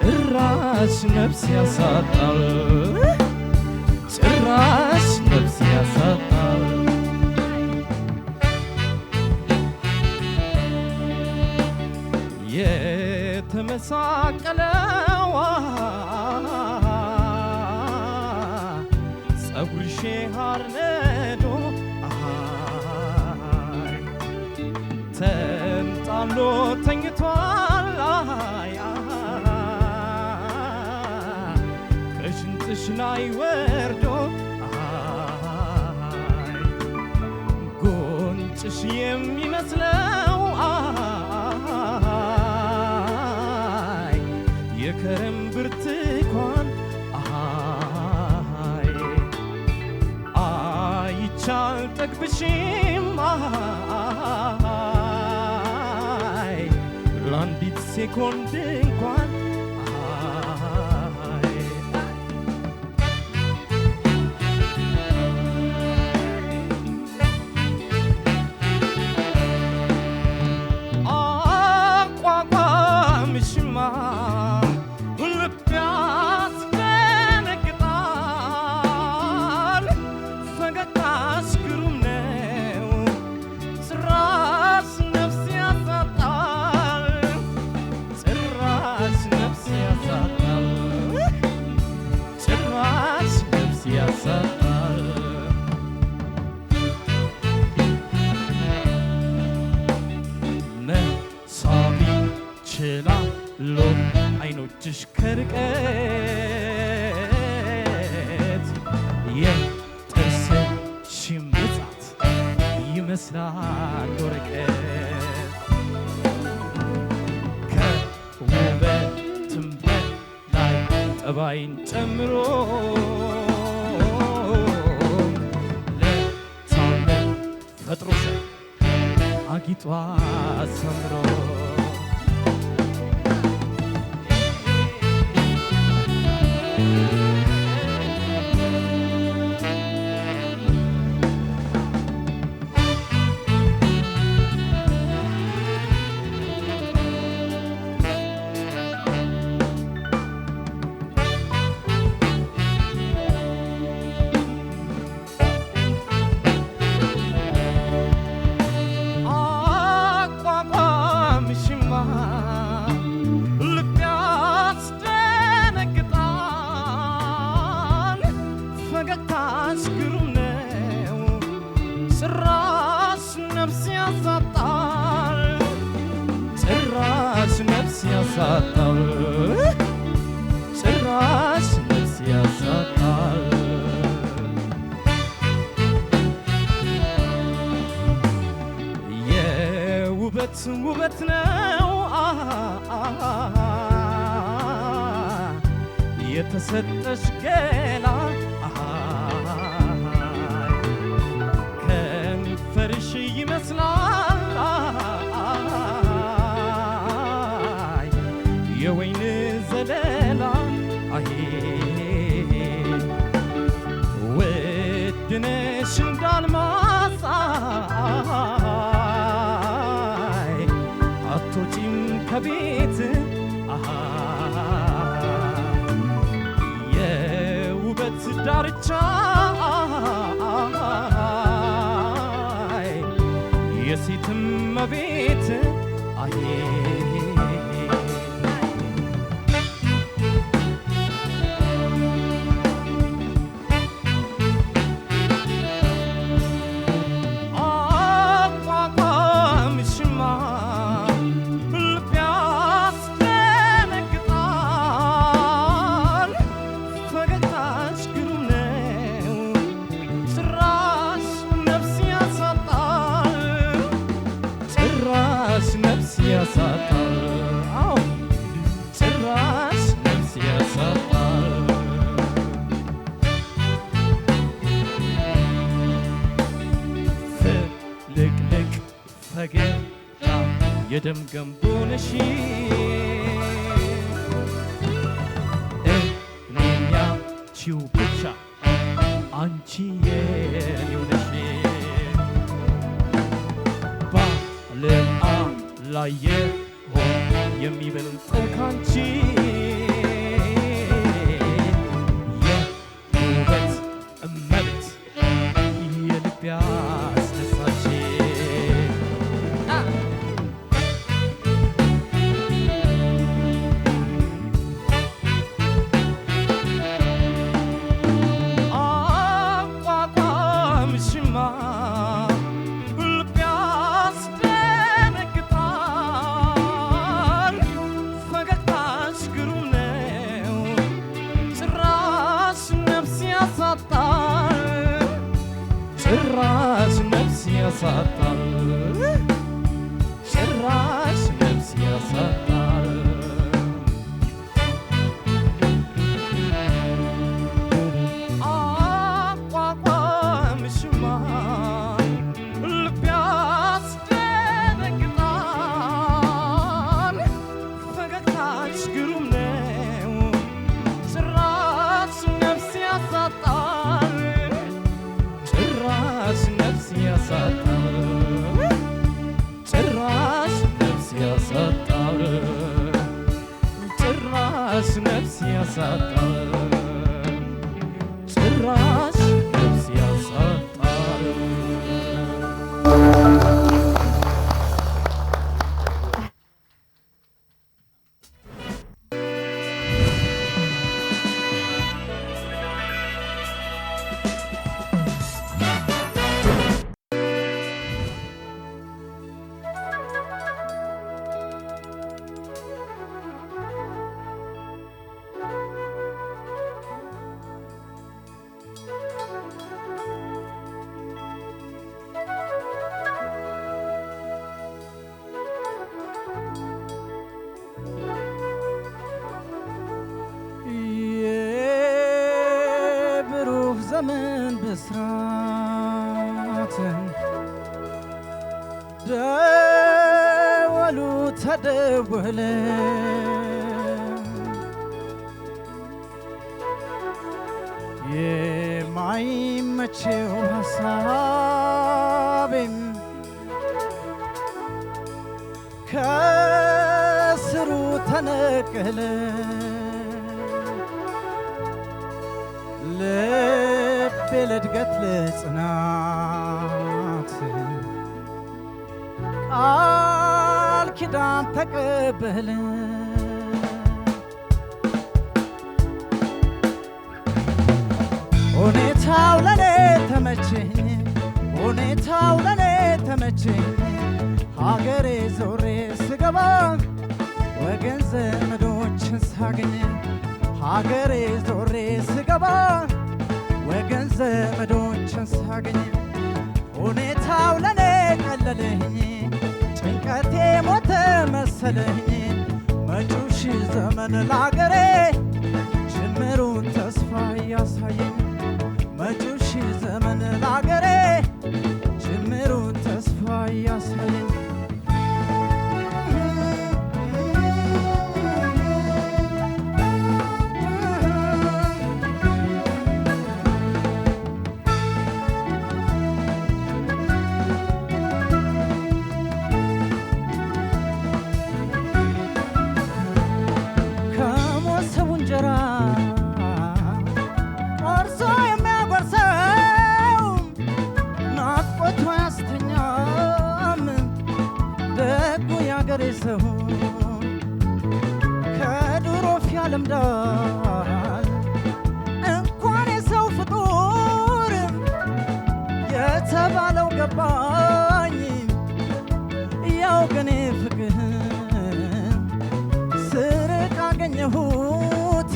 ጭራሽ ነፍስ ያሳጣል ጭራሽ ነፍስ ያሳጣል የተመሳቀለው ጸጉርሽ ሐር ነዶ ተንጣሎ ተኝቷል ከሽንጥሽ ላይ ወርዶ ጎንጭሽ የሚመስለው የከረም ብርቱካን አይቻል ጠግብሽም ለአንዲት ሴኮንድ እንኳን አቋቋምሽማ ልብ ያስደነግጣል ፈገግታሽ ግሩም ነው ጭራሽ ነፍስ ያሳጣል ጭራሽ ነፍስ ያሳጣል ጭራሽ ነፍስ ያሳጣል መሳቢ ችላሎ አይኖችሽ ከርቀት የጥርስሽም ብዛት ይመስላል ወረቀት ከውበትም በላይ ጠባይን ጨምሮ ለታመን ፈጥሮሻል አጊጧ አሳምሮ ልብ ያስደነግጣል ፈገግታሽ ግሩም ነው ጭራሽ ነፍስ ያሳጣል ጭራሽ ነፍስ ያሳጣል ጭራሽ ነፍስ ያሳጣል የውበት ውበት ነው የተሰጠሽ ገላ ከንፈርሽ ይመስላል የወይን ዘለላ ውድነሽ እንዳልማዝ አትወጪም ከቤት የውበት ዳርቻ የሴትም መቤት አቋቋምሽማ ልብ ያስደነግጣል ፈገግታሽ ግሩም ነው ጭራሽ ነፍስ ያሳጣል ጭራሽ ነፍስ ያሳጣል አዎ ጭራሽ ነፍስ ያሳጣል ፍልቅልቅ ፈገግታ የደም ገንቦ ነሽ እኔም ያንቺው ብቻ አንቺ የኔው ነሽ ባለም አላየሁም የሚበልጥ ካንቺ ያሳጣል ጭራሽ ነፍስ ያሳጣል አቋቋምሽማ ልብ ያስደነግጣል ፈገግታሽ ግሩም ነው ጭራሽ ነፍስ ያሳጣል ጭራሽ ነፍስ ያሳጣል ጭራሽ ነፍስ ያሳጣል ጭራሽ ነፍስ ያሳጣል ጭራሽ ነፍስ ያሳጣል የብሩህ ዘመን ብስራት ደወሉ ተደወለ የማይመቸው ሀሳቤም ከስሩ ተነቀለ ልቤ ለእድገት ለጽናት ቃል ኪዳን ተቀበለ ሁኔታው ለኔ ተመቸኝ ሁኔታው ለኔ ተመቸኝ ሀገሬ ዞሬ ስገባ ወገን ዘመዶችን ሳገኝ ሀገሬ ዞሬ ስገባ ወገን ዘመዶችን ሳገኝ ሁኔታው ለኔ ቀለለኝ ጭንቀቴ ሞተ መሰለኝ መጪው ሺህ ዘመን ለአገሬ ጅምሩን ተስፋ እያሳየኝ መጪው ሺህ ዘመን ለአገሬ ጅምሩን ተስፋ እያሳየኝ ከሞሰቡ እንጀራ ቆርሶ የሚያጎርሰው ናፍቆቱ አያስተኛም ደጉ ያገሬ ሰው ከድሮ ፊያለምዳል እንኳን የሰው ፍጡር የተባለው ገባኝ ያው ገኔ ፍቅር ስርቅ አገኘሁት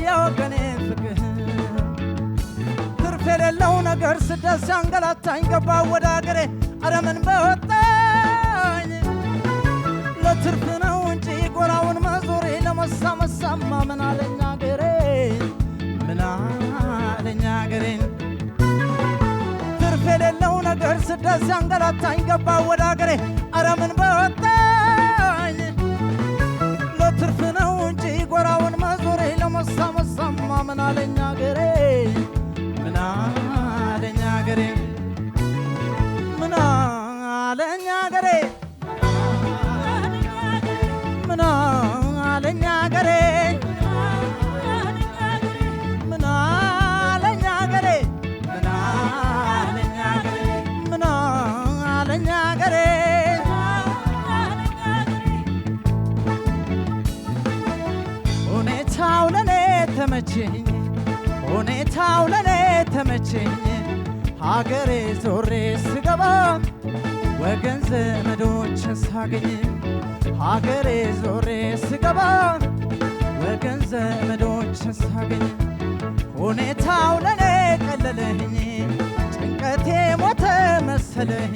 ያው ገኔ ፍቅር ትርፍ የሌለው ነገር ስደት ሲያንገላታኝ ገባ ወደ አገሬ ኧረ ምን በወጣኝ ለትርፍ ነው እንጂ ጎራውን መዞሬ ለመሳ መሳማ ምን አለኝ አገሬ ምን አለኝ አገሬን ትርፍ የሌለው ነገር ስደት ሲያንገላታኝ ገባ ወደ አገሬ ኧረ ምን በወጣኝ ለትርፍ ነው እንጂ ጎራውን መዞሬ ለመሳ መሳማ ምን አለኝ አገሬ ምን አለኝ አገሬ ምን አለኝ አገሬ ምን አለኝ አገሬ ምን አለኝ አገሬ ምን አለኝ አገሬ ምን አለኝ አገሬ ሁኔታው ለኔ ተመቸኝ ሁኔታው ለኔ ተመቸኝ ሀገሬ ዞሬ ስገባ ወገን ዘመዶችን ሳገኝ ሀገሬ ዞሬ ስገባ ወገን ዘመዶችን ሳገኝ ሁኔታው ለኔ ቀለለኝ ጭንቀቴ ሞተ መሰለኝ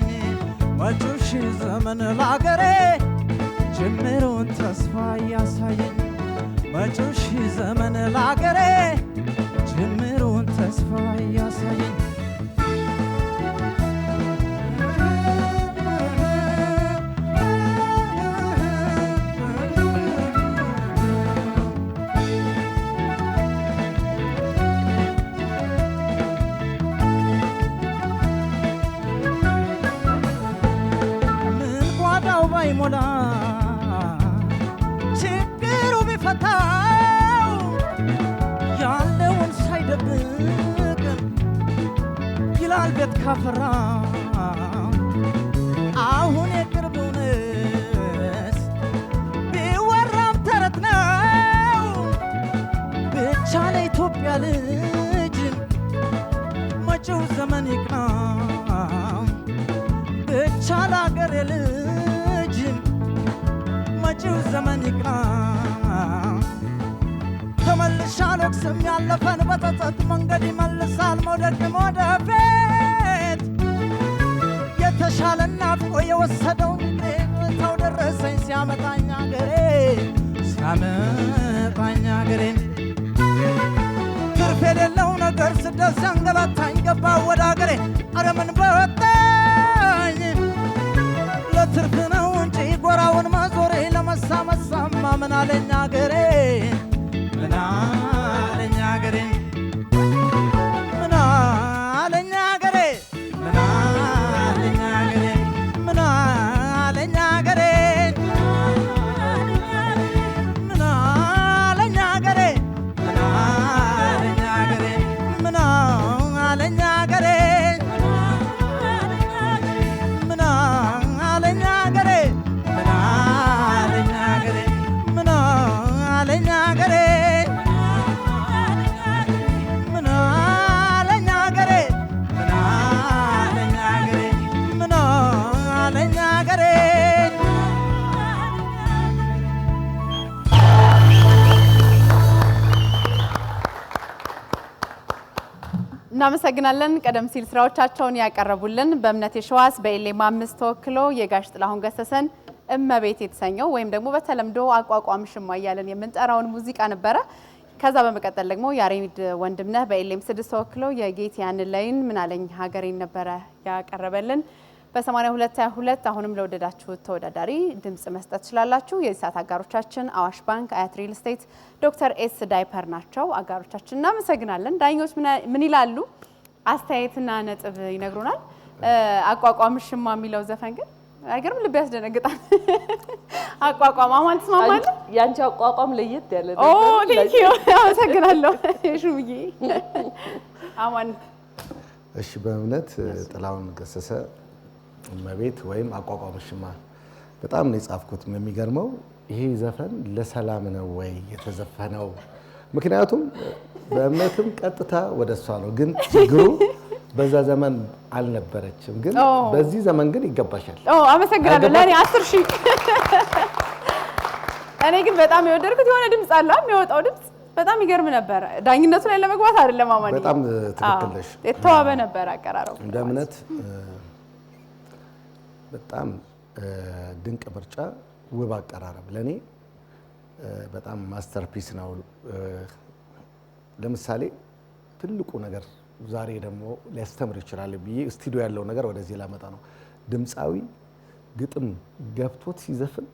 መጪው ሺህ ዘመን ለአገሬ ጅምሩን ተስፋ እያሳየኝ መጪው ሺህ ዘመን ለአገሬ ጅምሩን ተስፋ እያሳየኝ ሞላ ችግሩ ቢፈታው ያለውን ሳይደብቅ ይላል ቤት ካፈራ አሁን የቅርብ እውነት ቢወራም ተረት ነው ብቻ ለኢትዮጵያ ልጅ መጪው ዘመን ይቅና ብቻ ለአገሬ ልጅ መጪው ዘመን ይቅና ተመልሼ አልወቅስም ያለፈን በጸጸት መንገድ ይመልሳል መውደድ ወደፊት የተሻለ ናፍቆ የወሰደው ተው ደረሰኝ ሲያመጣኝ አገሬ አገሬን ትርፍ የሌለው ነገር ስደት ሲያንገላታኝ ገባሁ ወደ አገሬ ኧረ ምን በወጣኝ ለትርፍ ነው እንጂ ጎራውን ማዞሬ ለመሳመሳማ ምን አለኝ አገሬ ምን አለኝ አገሬ ምን አለኝ አገሬ ምን አለኝ አገሬ ምን አለኝ አገሬ ምን አለኝ አገሬ ምን አለኝ አገሬ ምን አለኝ አገሬ እናመሰግናለን። ቀደም ሲል ስራዎቻቸውን ያቀረቡልን በእምነት የሸዋስ በኤሌም 5 ተወክሎ የጋሽ ጥላሁን ገሰሰን እመቤት የተሰኘው ወይም ደግሞ በተለምዶ አቋቋምሽማ እያለን የምንጠራውን ሙዚቃ ነበረ። ከዛ በመቀጠል ደግሞ ያሬድ ወንድምነህ በኤሌም 6 ተወክሎ የጌት ያንለይን ምን አለኝ ሀገሬን ነበረ ያቀረበልን። በ8222 አሁንም ለወደዳችሁት ተወዳዳሪ ድምጽ መስጠት ትችላላችሁ። የሰዓት አጋሮቻችን አዋሽ ባንክ፣ አያት ሪል ስቴት፣ ዶክተር ኤስ ዳይፐር ናቸው አጋሮቻችን። እናመሰግናለን። ዳኞች ምን ይላሉ? አስተያየትና ነጥብ ይነግሩናል። አቋቋምሽማ የሚለው ዘፈን ግን አይገርም? ልብ ያስደነግጣል። አቋቋም አማን ትስማማለህ? ያንቺ አቋቋም ለየት ያለ ነው። ቴንክ ዩ አመሰግናለሁ። እሺ አማን። እሺ በእምነት ጥላሁን ገሰሰ እመቤት ወይም አቋቋምሽማ በጣም ነው የጻፍኩት። የሚገርመው ይሄ ዘፈን ለሰላም ነው ወይ የተዘፈነው? ምክንያቱም በእምነትም ቀጥታ ወደሷ ነው፣ ግን ችግሩ በዛ ዘመን አልነበረችም። ግን በዚህ ዘመን ግን ይገባሻል። አመሰግናለሁ። ለኔ 10000 እኔ ግን በጣም የወደድኩት የሆነ ድምጽ አለ የሚወጣው ድምጽ በጣም ይገርም ነበር። ዳኝነቱ ላይ ለመግባት አይደለም አማን፣ በጣም ትክክል ነሽ። የተዋበ ነበር አቀራረቡ። እንደ እምነት በጣም ድንቅ ምርጫ፣ ውብ አቀራረብ፣ ለኔ በጣም ማስተርፒስ ነው። ለምሳሌ ትልቁ ነገር ዛሬ ደግሞ ሊያስተምር ይችላል ብዬ ስቱዲዮ ያለው ነገር ወደዚህ ላመጣ ነው። ድምፃዊ ግጥም ገብቶት ሲዘፍን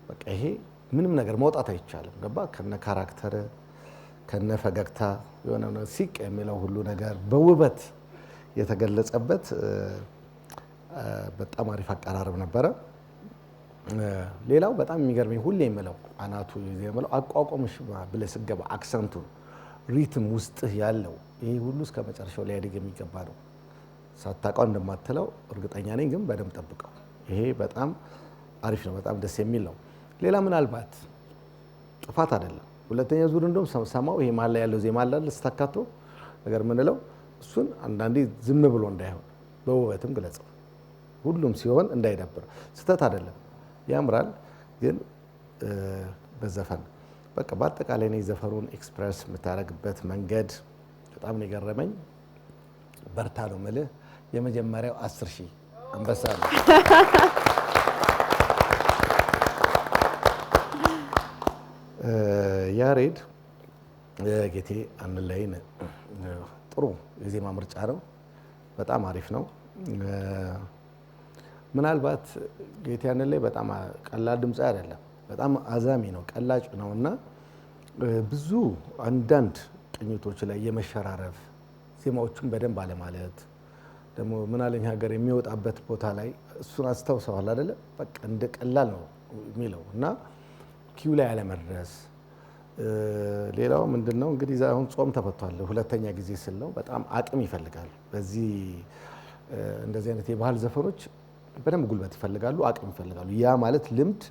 በቃ ይሄ ምንም ነገር መውጣት አይቻልም። ገባ? ከነ ካራክተር ከነ ፈገግታ የሆነ ሲቅ የሚለው ሁሉ ነገር በውበት የተገለጸበት በጣም አሪፍ አቀራረብ ነበረ። ሌላው በጣም የሚገርመኝ ሁሌ የምለው አናቱ የምለው አቋቋምሽማ ብለህ ስትገባ አክሰንቱ ሪትም ውስጥህ ያለው ይሄ ሁሉ እስከ መጨረሻው ሊያድግ የሚገባ ነው። ሳታውቀው እንደማትለው እርግጠኛ ነኝ፣ ግን በደንብ ጠብቀው። ይሄ በጣም አሪፍ ነው፣ በጣም ደስ የሚል ነው። ሌላ ምናልባት ጥፋት አይደለም። ሁለተኛ ዙር እንደውም ሰማው ይሄ መሀል ላይ ያለው ዜማ አለ ስታካቶ ነገር ምንለው እሱን አንዳንዴ ዝም ብሎ እንዳይሆን በውበትም ግለጸው። ሁሉም ሲሆን እንዳይደብር። ስተት አይደለም፣ ያምራል። ግን በዘፈን በቃ በአጠቃላይ ነው ዘፈሩን ኤክስፕረስ የምታደርግበት መንገድ በጣም ነው የገረመኝ። በርታ ነው የምልህ። የመጀመሪያው 10,000 አንበሳ ነው። ያሬድ ጌቴ አንለይን ጥሩ የዜማ ምርጫ ነው። በጣም አሪፍ ነው። ምናልባት ጌቴ አንለይ በጣም ቀላል ድምፅ አይደለም። በጣም አዛሚ ነው፣ ቀላጭ ነው እና ብዙ አንዳንድ ቅኝቶች ላይ የመሸራረፍ ዜማዎቹን በደንብ አለማለት ደግሞ ምናለኝ ሀገር የሚወጣበት ቦታ ላይ እሱን አስታውሰዋል አይደለ? በቃ እንደ ቀላል ነው የሚለው እና ኪው ላይ አለመድረስ። ሌላው ምንድነው እንግዲህ አሁን ጾም ተፈቷል። ሁለተኛ ጊዜ ስለው በጣም አቅም ይፈልጋል። በዚህ እንደዚህ አይነት የባህል ዘፈኖች በደንብ ጉልበት ይፈልጋሉ፣ አቅም ይፈልጋሉ። ያ ማለት ልምድ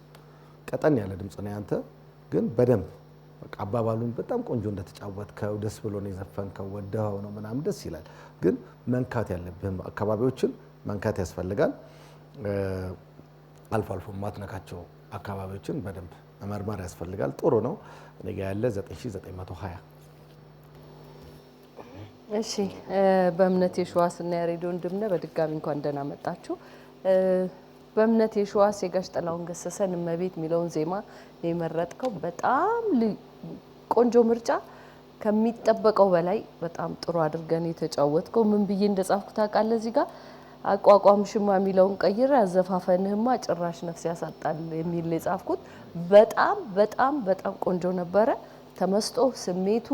ቀጠን ያለ ድምፅ ነው ያንተ፣ ግን በደንብ በቃ አባባሉን በጣም ቆንጆ እንደተጫወትከው ደስ ብሎ ነው የዘፈንከው፣ ወደኸው ነው ምናምን ደስ ይላል። ግን መንካት ያለብህም አካባቢዎችን መንካት ያስፈልጋል። አልፎ አልፎ ማትነካቸው አካባቢዎችን በደንብ መመርመር ያስፈልጋል። ጥሩ ነው። እኔ ጋ ያለ 9920። እሺ በእምነት የሸዋስ እና ያሬድ ወንድምነህ በድጋሚ እንኳን ደህና መጣችሁ። በእምነት የሸዋስ የጋሽ ጥላሁን ገሰሰን እመቤት የሚለውን ዜማ ነው የመረጥከው። በጣም ቆንጆ ምርጫ፣ ከሚጠበቀው በላይ በጣም ጥሩ አድርገን የተጫወትከው። ምን ብዬ እንደጻፍኩት ታውቃለህ? እዚህ ጋር አቋቋምሽማ የሚለውን ቀይረ አዘፋፈንህማ ጭራሽ ነፍስ ያሳጣል የሚል የጻፍኩት። በጣም በጣም በጣም ቆንጆ ነበረ። ተመስጦ ስሜቱ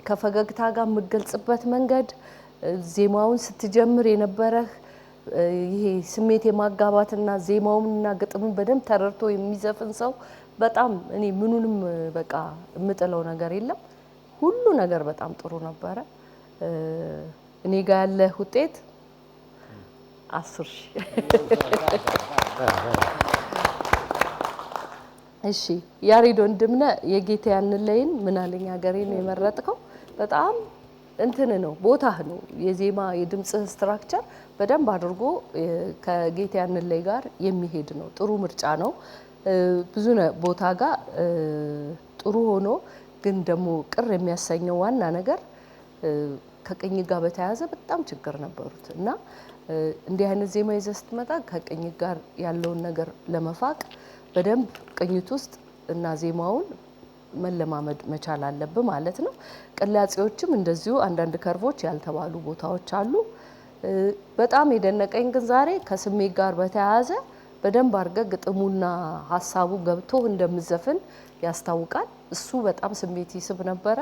ከፈገግታ ጋር የምገልጽበት መንገድ፣ ዜማውን ስትጀምር የነበረህ ይሄ ስሜት የማጋባትና ዜማውንና ግጥሙን በደንብ ተረድቶ የሚዘፍን ሰው በጣም እኔ ምኑንም በቃ የምጥለው ነገር የለም። ሁሉ ነገር በጣም ጥሩ ነበረ። እኔ ጋር ያለ ውጤት 10,000። እሺ ያሬድ ወንድምነህ የጌቴ አንለይን ምናለኝ ሀገሬን የመረጥከው በጣም እንትን ነው፣ ቦታህ ነው። የዜማ የድምጽ ስትራክቸር በደንብ አድርጎ ከጌቴ አንለይ ጋር የሚሄድ ነው። ጥሩ ምርጫ ነው። ብዙ ቦታ ጋር ጥሩ ሆኖ ግን ደግሞ ቅር የሚያሰኘው ዋና ነገር ከቅኝት ጋር በተያያዘ በጣም ችግር ነበሩት እና እንዲህ አይነት ዜማ ይዘህ ስትመጣ ከቅኝት ጋር ያለውን ነገር ለመፋቅ በደንብ ቅኝት ውስጥ እና ዜማውን መለማመድ መቻል አለብህ ማለት ነው። ቅላጼዎችም እንደዚሁ አንዳንድ ከርቮች ያልተባሉ ቦታዎች አሉ። በጣም የደነቀኝ ግን ዛሬ ከስሜት ጋር በተያያዘ በደንብ አድርገህ ግጥሙና ሀሳቡ ገብቶ እንደምዘፍን ያስታውቃል። እሱ በጣም ስሜት ይስብ ነበረ።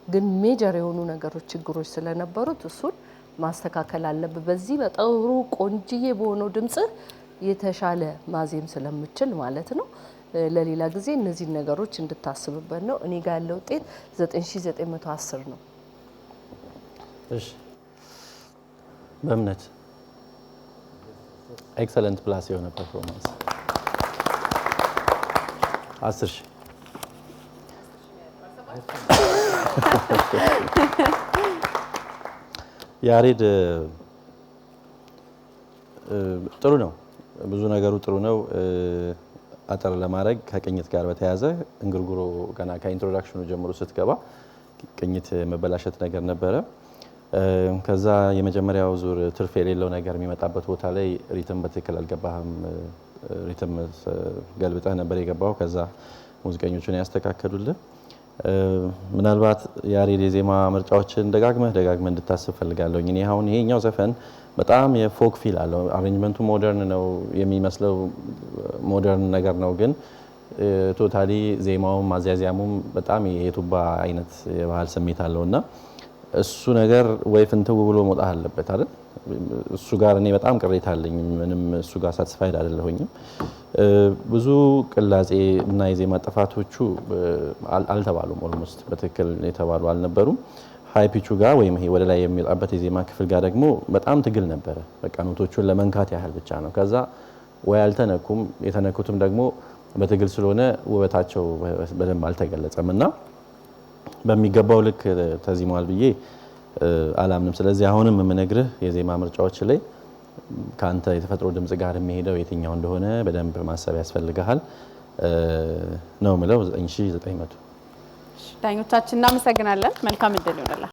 ግን ሜጀር የሆኑ ነገሮች ችግሮች ስለነበሩት እሱን ማስተካከል አለብህ። በዚህ በጥሩ ቆንጅዬ በሆነው ድምጽህ የተሻለ ማዜም ስለምችል ማለት ነው። ለሌላ ጊዜ እነዚህ ነገሮች እንድታስብበት ነው። እኔ ጋር ያለው ውጤት 9910 ነው። እሺ በእምነት ኤክሰለንት ፕላስ የሆነ ፐርፎርማንስ 10,000። ያሬድ ጥሩ ነው፣ ብዙ ነገሩ ጥሩ ነው። አጠር ለማድረግ ከቅኝት ጋር በተያያዘ እንጉርጉሮ ገና ከኢንትሮዳክሽኑ ጀምሮ ስትገባ ቅኝት መበላሸት ነገር ነበረ። ከዛ የመጀመሪያው ዙር ትርፍ የሌለው ነገር የሚመጣበት ቦታ ላይ ሪትም በትክክል አልገባህም። ሪትም ገልብጠህ ነበር የገባው። ከዛ ሙዚቀኞቹን ያስተካከሉልህ። ምናልባት ያሬድ የዜማ ምርጫዎችን ደጋግመህ እንድታስብ ፈልጋለሁኝ። እኔ አሁን ይሄኛው ዘፈን በጣም የፎክ ፊል አለው። አሬንጅመንቱ ሞደርን ነው የሚመስለው፣ ሞደርን ነገር ነው፣ ግን ቶታሊ ዜማውም ማዚያዚያሙም በጣም የቱባ አይነት የባህል ስሜት አለውና እሱ ነገር ወይ ፍንትው ብሎ መውጣት አለበት አይደል? እሱ ጋር እኔ በጣም ቅሬታ አለኝ። ምንም እሱ ጋር ሳትስፋይድ አይደለሁኝም። ብዙ ቅላጼ እና የዜማ ጥፋቶቹ አልተባሉም። ኦልሞስት በትክክል የተባሉ አልነበሩም። ሃይ ፒቹ ጋር ወይም ይሄ ወደ ላይ የሚወጣበት የዜማ ክፍል ጋር ደግሞ በጣም ትግል ነበረ። በቃ ኖቶቹን ለመንካት ያህል ብቻ ነው። ከዛ ወይ አልተነኩም፣ የተነኩትም ደግሞ በትግል ስለሆነ ውበታቸው በደንብ አልተገለጸም እና በሚገባው ልክ ተዚሟል ብዬ አላምንም። ስለዚህ አሁንም የምነግርህ የዜማ ምርጫዎች ላይ ከአንተ የተፈጥሮ ድምጽ ጋር የሚሄደው የትኛው እንደሆነ በደንብ ማሰብ ያስፈልግሃል ነው የምለው። 9900። ዳኞቻችን እናመሰግናለን። መልካም እድል ይሆናል።